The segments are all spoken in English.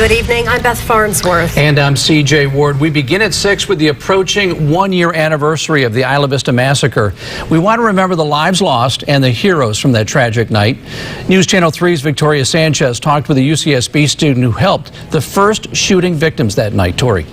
Good evening. I'm Beth Farnsworth. And I'm CJ Ward. We begin at 6 with the approaching one-year anniversary of the Isla Vista massacre. We want to remember the lives lost and the heroes from that tragic night. News Channel 3's Victoria Sanchez talked with a UCSB student who helped the first shooting victims that night. Tori.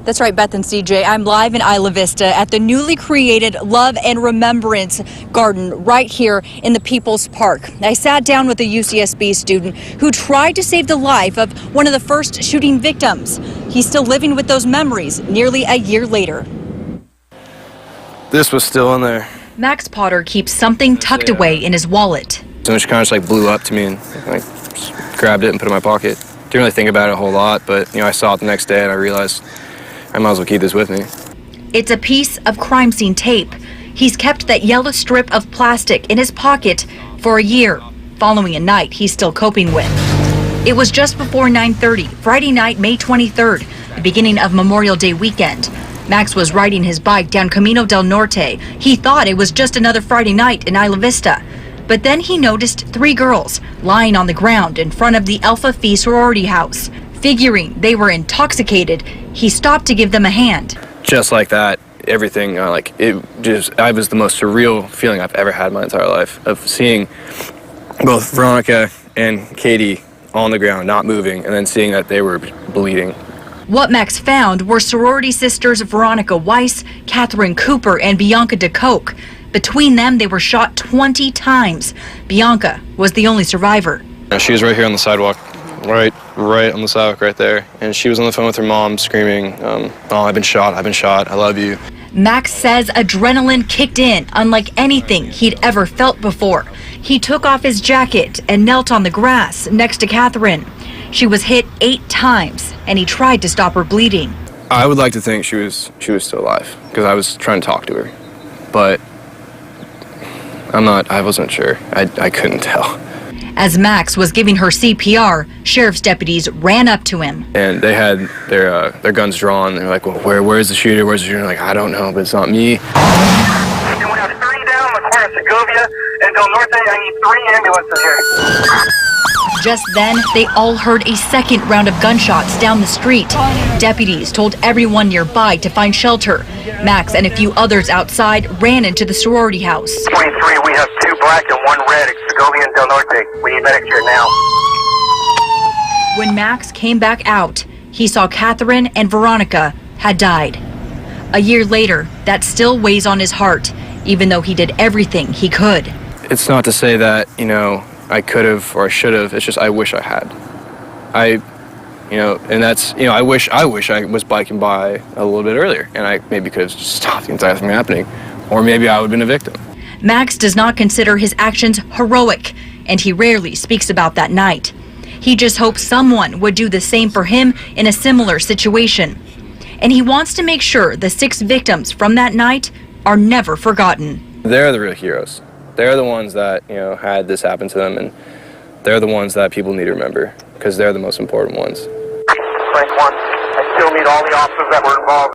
That's right, Beth and CJ. I'm live in Isla Vista at the newly created Love and Remembrance Garden right here in the People's Park. I sat down with a UCSB student who tried to save the life of one of the first shooting victims. He's still living with those memories nearly a year later. This was still in there. Max Potter keeps something tucked away in his wallet. So she kind of just like blew up to me and like grabbed it and put it in my pocket. Didn't really think about it a whole lot, but I saw it the next day and I realized I might as well keep this with me. It's a piece of crime scene tape. He's kept that yellow strip of plastic in his pocket for a year, following a night he's still coping with. It was just before 9:30, Friday night, May 23rd, the beginning of Memorial Day weekend. Max was riding his bike down Camino del Norte. He thought it was just another Friday night in Isla Vista. But then he noticed 3 girls lying on the ground in front of the Alpha Phi sorority house. Figuring they were intoxicated, he stopped to give them a hand. Just like that, everything, I was the most surreal feeling I've ever had in my entire life of seeing both Veronica and Katie on the ground, not moving, and then seeing that they were bleeding. What Max found were sorority sisters Veronica Weiss, Catherine Cooper, and Bianca DeCoke. Between them, they were shot 20 times. Bianca was the only survivor. She was right here on the sidewalk. Right on the sidewalk right there. And she was on the phone with her mom screaming, oh, I've been shot, I love you. Max says adrenaline kicked in unlike anything he'd ever felt before. He took off his jacket and knelt on the grass next to Catherine. She was hit 8 times and he tried to stop her bleeding. I would like to think she was still alive because I was trying to talk to her, but I wasn't sure. I couldn't tell. As Max was giving her CPR, sheriff's deputies ran up to him. And they had their guns drawn. They're like, well, where's the shooter? Where's the shooter? Like, I don't know, but it's not me. And we have 30 down on the corner of Segovia and Del Norte. I need 3 ambulances here. Just then, they all heard a second round of gunshots down the street. Deputies told everyone nearby to find shelter. Max and a few others outside ran into the sorority house. 23, we have 2 black and 1 red at Segovia and Del Norte. We need medics here now. When Max came back out, he saw Catherine and Veronica had died. A year later, that still weighs on his heart, even though he did everything he could. It's not to say that, I could have or I should have. It's just I wish I had. And that's, I wish I was biking by a little bit earlier and I maybe could have just stopped the entire thing from happening. Or maybe I would have been a victim. Max does not consider his actions heroic, and he rarely speaks about that night. He just hopes someone would do the same for him in a similar situation. And he wants to make sure the 6 victims from that night are never forgotten. They're the real heroes. They're the ones that, had this happen to them, and they're the ones that people need to remember because they're the most important ones. Frank 1, I still need all the officers that were involved.